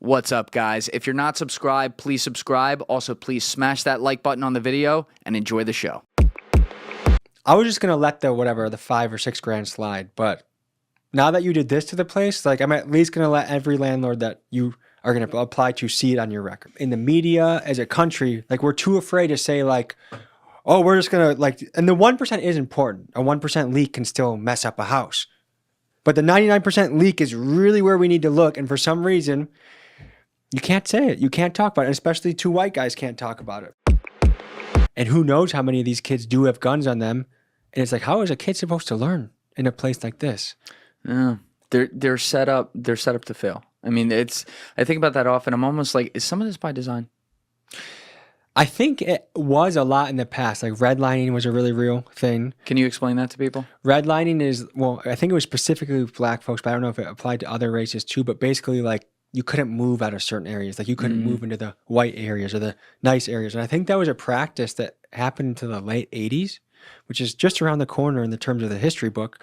What's up, guys? If you're not subscribed, please subscribe. Also, please smash that like button on the video and enjoy the show. I was just going to let the $5 or $6 grand slide. But now that you did this to the place, like I'm at least going to let every landlord that you are going to apply to see it on your record. In the media, as a country, like we're too afraid to say like, oh, we're just going to like, and the 1% is important. A 1% leak can still mess up a house. But the 99% leak is really where we need to look. And for some reason, you can't say it. You can't talk about it. Especially two white guys can't talk about it. And who knows how many of these kids do have guns on them. And it's like, how is a kid supposed to learn in a place like this? Yeah, they're set up. They're set up to fail. I mean, I think about that often. I'm almost like, is some of this by design? I think it was a lot in the past. Like redlining was a really real thing. Can you explain that to people? Redlining is, well, I think it was specifically with black folks, but I don't know if it applied to other races too. But basically, like you couldn't move out of certain areas. Like you couldn't move into the white areas or the nice areas. And I think that was a practice that happened into the late 80s, which is just around the corner in the terms of the history book.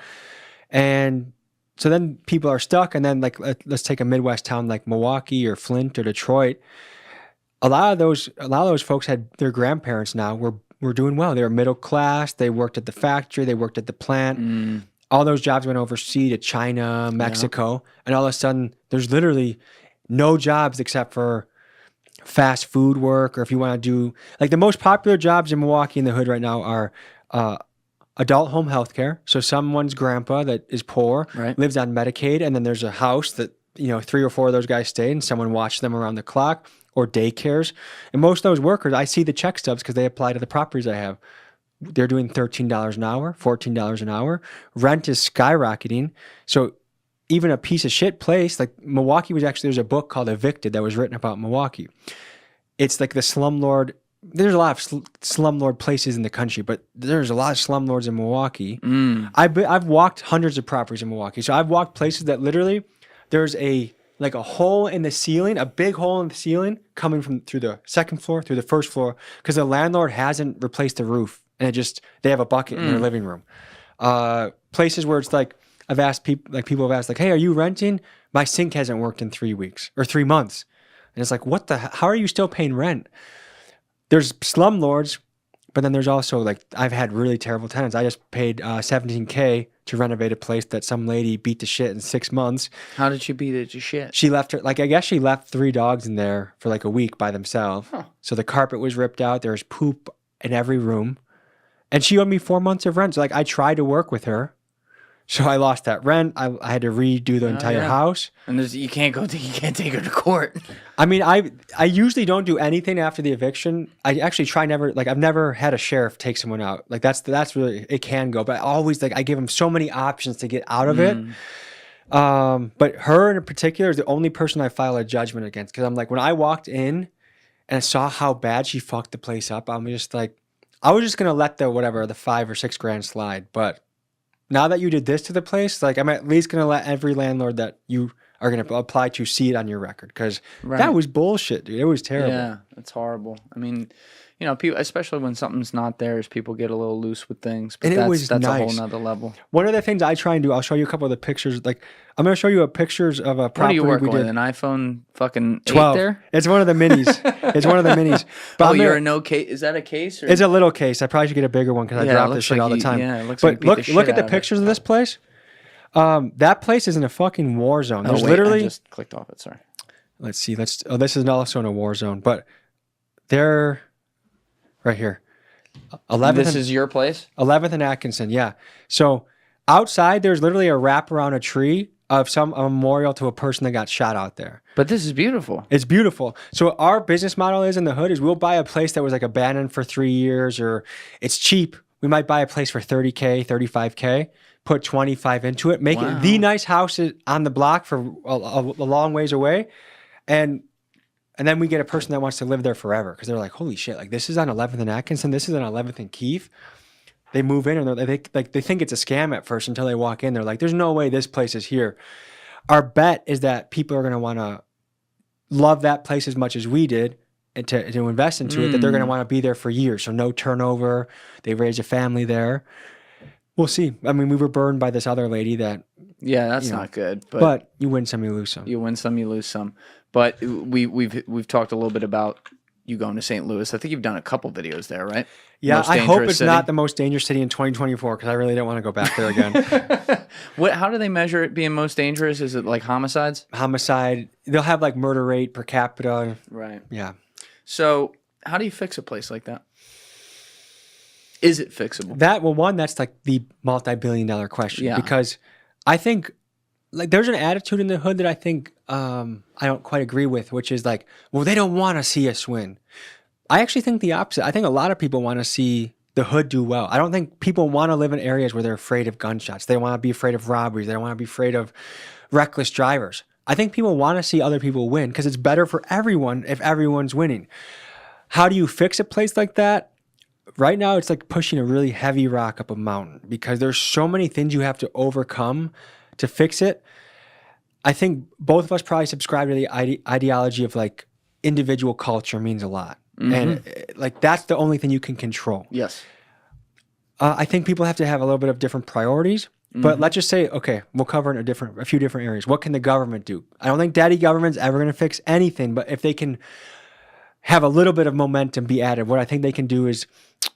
And so then people are stuck. And then like, let's take a Midwest town like Milwaukee or Flint or Detroit. A lot of those folks had their grandparents now were doing well. They were middle class. They worked at the factory. They worked at the plant. All those jobs went overseas to China, Mexico. And all of a sudden, there's literally no jobs except for fast food work. Or if you want to do, like the most popular jobs in Milwaukee in the hood right now are adult home health care. So someone's grandpa that is poor lives on Medicaid. And then there's a house that, 3 or 4 of those guys stay and someone watches them around the clock. Or daycares. And most of those workers, I see the check stubs because they apply to the properties I have. They're doing $13 an hour, $14 an hour. Rent is skyrocketing. So even a piece of shit place, like Milwaukee there's a book called Evicted that was written about Milwaukee. It's like the slumlord. There's a lot of slumlord places in the country, but there's a lot of slumlords in Milwaukee. I've walked hundreds of properties in Milwaukee. So I've walked places that literally there's a hole in the ceiling, a big hole in the ceiling coming through the second floor, through the first floor, because the landlord hasn't replaced the roof. And they have a bucket in their living room. Places where it's like, people have asked, like, hey, are you renting? My sink hasn't worked in 3 weeks or 3 months. And it's like, how are you still paying rent? There's slumlords, but then there's also like, I've had really terrible tenants. I just paid $17K to renovate a place that some lady beat to shit in 6 months. How did she beat it to shit? She left I guess she left 3 dogs in there for like a week by themselves. Huh. So the carpet was ripped out. There was poop in every room. And she owed me 4 months of rent. So like I tried to work with her. So I lost that rent. I had to redo the entire house. And you can't take her to court. I mean, I usually don't do anything after the eviction. I actually try I've never had a sheriff take someone out. Like that's really, it can go, but I always I give them so many options to get out of it. But her in particular is the only person I file a judgment against. Cause I'm like, when I walked in and I saw how bad she fucked the place up, I'm just like, I was just going to let the $5 or $6 grand slide. But now that you did this to the place, like I'm at least going to let every landlord that you are going to apply to see it on your record. Because that was bullshit, dude. It was terrible. Yeah, it's horrible. I mean, people, especially when something's not theirs, people get a little loose with things. But that's nice. A whole nother level. One of the things I try and do, I'll show you a couple of the pictures. Like I'm going to show you pictures of a property. What are you working with? An iPhone fucking 12 8 there? It's one of the minis. It's one of the minis. But you're a no case. Is that a case? Or? It's a little case. I probably should get a bigger one because I drop this shit all the time. Yeah, it looks but like look at the pictures of this place. That place is in a fucking war zone. There's literally. I just clicked off it. Sorry. Let's see. This is also in a war zone, but they're right here. 11th. This is your place? 11th and Atkinson. Yeah. So outside, there's literally a wrap around a tree of a memorial to a person that got shot out there. But this is beautiful. It's beautiful. So our business model is in the hood is we'll buy a place that was like abandoned for 3 years or it's cheap. We might buy a place for $30K, $35K, put 25 into it, make it the nice house on the block for a long ways away. And then we get a person that wants to live there forever because they're like, holy shit, like this is on 11th and Atkinson. This is on 11th and Keefe. They move in and they think it's a scam at first until they walk in. They're like, there's no way this place is here. Our bet is that people are going to want to love that place as much as we did and to invest into it, that they're going to want to be there for years. So no turnover. They raise a family there. We'll see. I mean, we were burned by this other lady that. Yeah, that's not good. But you win some, you lose some. You win some, you lose some. But we've talked a little bit about you going to St. Louis. I think you've done a couple videos there, right? Yeah, I hope it's not the most dangerous city in 2024 because I really don't want to go back there again. How do they measure it being most dangerous? Is it like homicides? Homicide. They'll have like murder rate per capita. Right. Yeah. So how do you fix a place like that? Is it fixable? That's like the multi-billion-dollar question. Yeah. Because I think like there's an attitude in the hood that I think I don't quite agree with, which is like, well, they don't want to see us win. I actually think the opposite. I think a lot of people want to see the hood do well. I don't think people want to live in areas where they're afraid of gunshots. They want to be afraid of robberies. They don't want to be afraid of reckless drivers. I think people want to see other people win because it's better for everyone if everyone's winning. How do you fix a place like that? Right now, it's like pushing a really heavy rock up a mountain because there's so many things you have to overcome to fix it. I think both of us probably subscribe to the ideology of like individual culture means a lot. Mm-hmm. And like that's the only thing you can control. Yes. I think people have to have a little bit of different priorities. But let's just say, okay, we'll cover a few different areas. What can the government do? I don't think daddy government's ever going to fix anything, but if they can have a little bit of momentum be added, what I think they can do is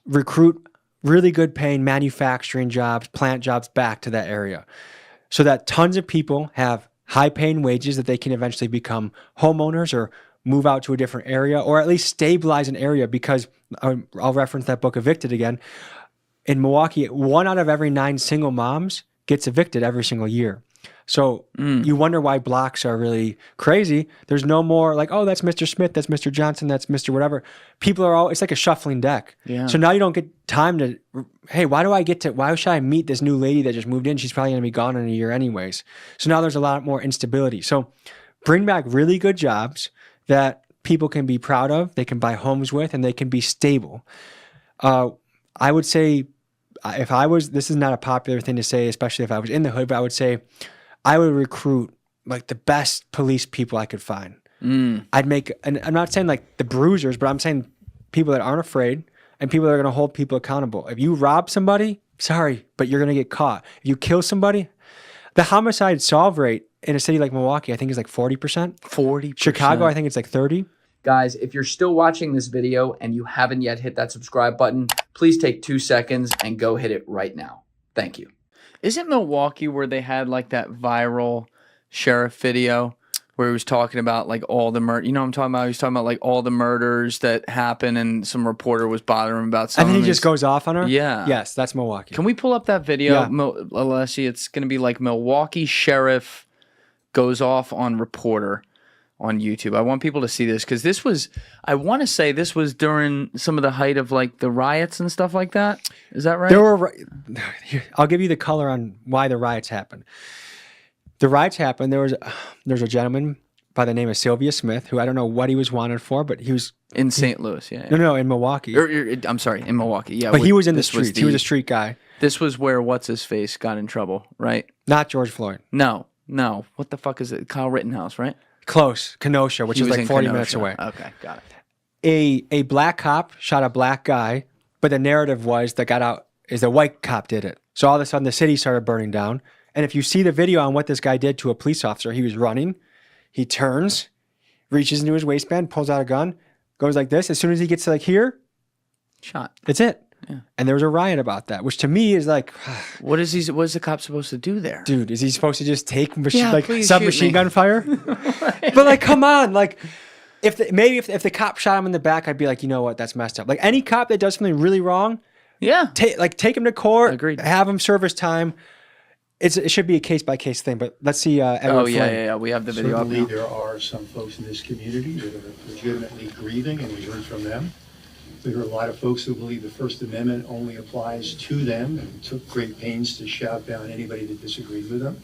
recruit really good paying manufacturing jobs, plant jobs back to that area so that tons of people have high paying wages that they can eventually become homeowners or move out to a different area or at least stabilize an area because I'll reference that book Evicted again. In Milwaukee, 1 out of every 9 single moms gets evicted every single year. So you wonder why blocks are really crazy. There's no more like, oh, that's Mr. Smith, that's Mr. Johnson, that's Mr. whatever. People are all, it's like a shuffling deck. Yeah. So now you don't get time to, hey, why should I meet this new lady that just moved in? She's probably going to be gone in a year anyways. So now there's a lot more instability. So bring back really good jobs that people can be proud of, they can buy homes with, and they can be stable. I would say, this is not a popular thing to say, especially if I was in the hood, but I would say I would recruit like the best police people I could find. I'd make, and I'm not saying like the bruisers, but I'm saying people that aren't afraid and people that are going to hold people accountable. If you rob somebody, sorry, but you're going to get caught. If you kill somebody, the homicide solve rate in a city like Milwaukee, I think is like 40%. 40%. Chicago, I think it's like 30. Guys, if you're still watching this video and you haven't yet hit that subscribe button, please take 2 seconds and go hit it right now. Thank you. Isn't Milwaukee where they had like that viral sheriff video where he was talking about like all the murder? You know what I'm talking about? He was talking about like all the murders that happen and some reporter was bothering him about something. And then he just goes off on her? Yeah. Yes, that's Milwaukee. Can we pull up that video? Yeah. Alessi, it's going to be like Milwaukee Sheriff goes off on reporter on YouTube. I want people to see this because this was, I want to say this was during some of the height of like the riots and stuff like that. Is that right? I'll give you the color on why the riots happened. The riots happened. There's a gentleman by the name of Sylvia Smith who I don't know what he was wanted for, but he was in St. Louis. Yeah. No, in Milwaukee. I'm sorry, in Milwaukee. Yeah. But he was in the streets. He was a street guy. This was where what's his face got in trouble, right? Not George Floyd. No. What the fuck is it? Kyle Rittenhouse, right? Close, Kenosha, which is like 40 minutes away. Okay, got it. A black cop shot a black guy, but the narrative was that got out is the white cop did it. So all of a sudden the city started burning down. And if you see the video on what this guy did to a police officer, he was running, he turns, reaches into his waistband, pulls out a gun, goes like this. As soon as he gets to like here, shot. That's it. Yeah. And there was a riot about that, which to me is like, what is the cop supposed to do there? Dude, is he supposed to just take submachine gun fire? Right. But like, come on, like if the cop shot him in the back, I'd be like, you know what, that's messed up. Like any cop that does something really wrong, yeah, take him to court, agreed, have him serve his time. It should be a case by case thing. But let's see. Edward yeah, we have the video. Certainly, there are some folks in this community that are legitimately grieving, and we heard from them. There are a lot of folks who believe the First Amendment only applies to them and took great pains to shout down anybody that disagreed with them.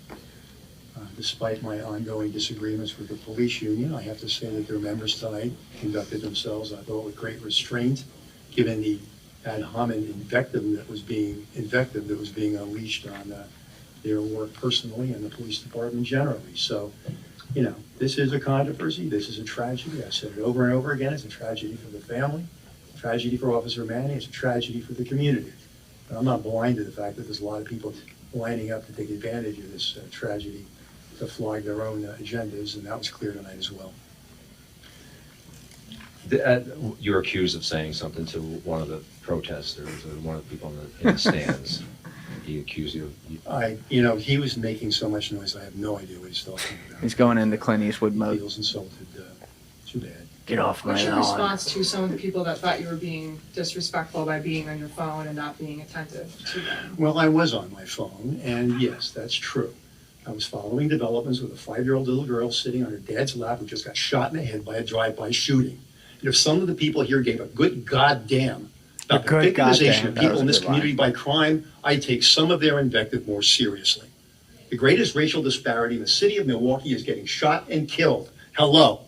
Despite my ongoing disagreements with the police union, I have to say that their members tonight conducted themselves, I thought, with great restraint, given the ad hominem invective that was being unleashed on their work personally and the police department generally. So, this is a controversy. This is a tragedy. I've said it over and over again. It's a tragedy for the family. Tragedy for Officer Manning. It's a tragedy for the community. I'm not blind to the fact that there's a lot of people lining up to take advantage of this tragedy to flog their own agendas, and that was clear tonight as well. You're accused of saying something to one of the protesters or one of the people in the stands. He accused you of... He was making so much noise, I have no idea what he's talking about. He's going into Clint Eastwood He mode. feels insulted. Too bad. Get off my What's your lawn. response to some of the people that thought you were being disrespectful by being on your phone and not being attentive to them? Well, I was on my phone, and yes, that's true. I was following developments with a 5-year-old little girl sitting on her dad's lap who just got shot in the head by a drive-by shooting. And if some of the people here gave a good goddamn about the victimization of people in this community by crime, I take some of their invective more seriously. The greatest racial disparity in the city of Milwaukee is getting shot and killed. Hello.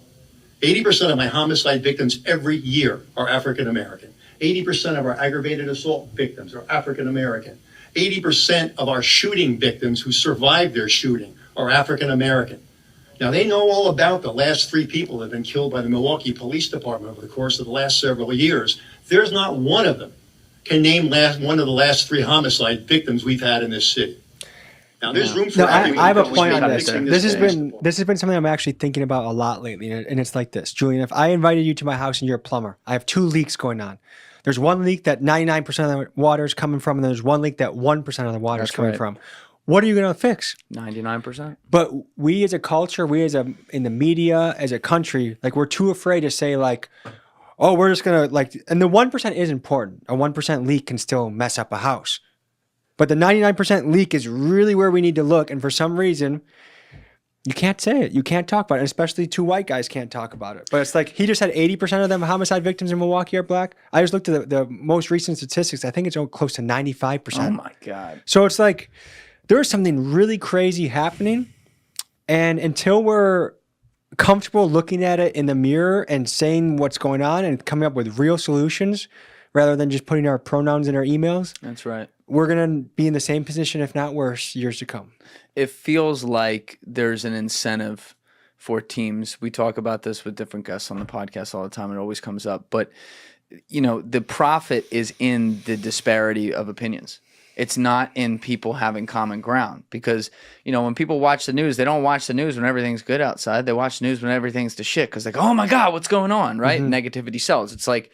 80% of my homicide victims every year are African American. 80% of our aggravated assault victims are African American. 80% of our shooting victims who survived their shooting are African American. Now, they know all about the last 3 people that have been killed by the Milwaukee Police Department over the course of the last several years. There's not one of them can name one of the last 3 homicide victims we've had in this city. Now, there's room for everyone. I have a point on this. Fixing This has been something I'm actually thinking about a lot lately, and it's like this. Julian, if I invited you to my house and you're a plumber, I have 2 leaks going on. There's one leak that 99% of the water is coming from, and there's one leak that 1% of the water is coming from. What are you going to fix? 99%. But we as a culture, in the media, as a country, like we're too afraid to say like, oh, we're just going to and the 1% is important. A 1% leak can still mess up a house. But the 99% leak is really where we need to look. And for some reason, you can't say it. You can't talk about it. And especially 2 white guys can't talk about it. But it's like he just said 80% of them homicide victims in Milwaukee are black. I just looked at the most recent statistics. I think it's close to 95%. Oh, my God. So it's like there's something really crazy happening. And until we're comfortable looking at it in the mirror and saying what's going on and coming up with real solutions rather than just putting our pronouns in our emails. That's right. We're going to be in the same position, if not worse, years to come. It feels like there's an incentive for teams. We talk about this with different guests on the podcast all the time. It always comes up. But, the profit is in the disparity of opinions. It's not in people having common ground because, when people watch the news, they don't watch the news when everything's good outside. They watch the news when everything's the shit because like, oh, my God, what's going on, right? Mm-hmm. Negativity sells. It's like,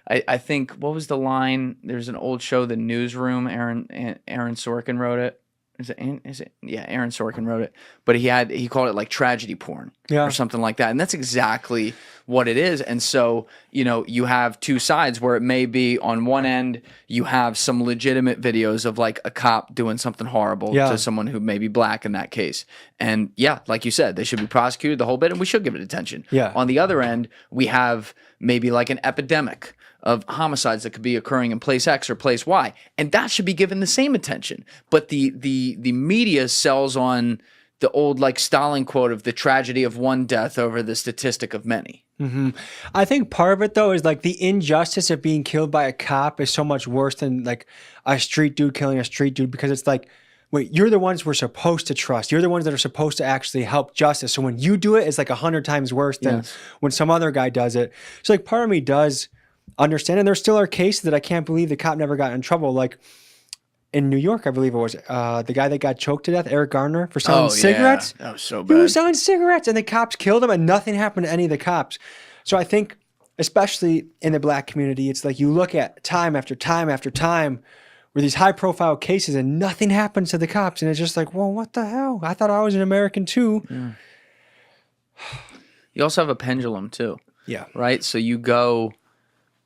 I think, what was the line? There's an old show, The Newsroom. Aaron Sorkin wrote it. Is it? Yeah, Aaron Sorkin wrote it. But he called it like tragedy porn or something like that. And that's exactly what it is. And so, you have 2 sides where it may be on one end, you have some legitimate videos of like a cop doing something horrible to someone who may be black in that case. And yeah, like you said, they should be prosecuted the whole bit and we should give it attention. Yeah. On the other end, we have maybe like an epidemic of homicides that could be occurring in place X or place Y. And that should be given the same attention. But the media sells on the old like Stalin quote of the tragedy of one death over the statistic of many. Mm-hmm. I think part of it though is like the injustice of being killed by a cop is so much worse than like a street dude killing a street dude because it's like, wait, you're the ones we're supposed to trust. You're the ones that are supposed to actually help justice. So when you do it, it's like 100 times worse than when some other guy does it. So like part of me does understand, and there still are cases that I can't believe the cop never got in trouble. Like in New York, I believe it was the guy that got choked to death, Eric Garner, for selling cigarettes. That was so bad. He was selling cigarettes, and the cops killed him, and nothing happened to any of the cops. So I think, especially in the black community, it's like you look at time after time after time where these high-profile cases, and nothing happens to the cops, and it's just like, well, what the hell? I thought I was an American too. Yeah. You also have a pendulum too. Yeah. Right? So you go...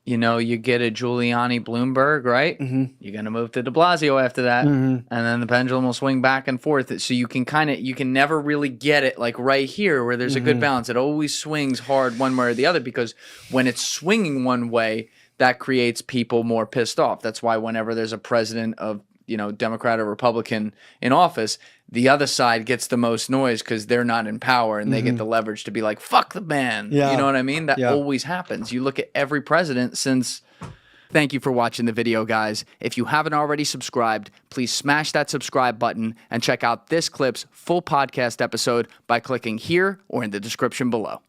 you get a Giuliani Bloomberg, right? Mm-hmm. You're going to move to de Blasio after that. Mm-hmm. And then the pendulum will swing back and forth. So you can never really get it like right here where there's a good balance. It always swings hard one way or the other because when it's swinging one way, that creates people more pissed off. That's why whenever there's a president of, Democrat or Republican in office, the other side gets the most noise because they're not in power and they get the leverage to be like, fuck the man. Yeah. You know what I mean? That always happens. You look at every president since... Thank you for watching the video, guys. If you haven't already subscribed, please smash that subscribe button and check out this clip's full podcast episode by clicking here or in the description below.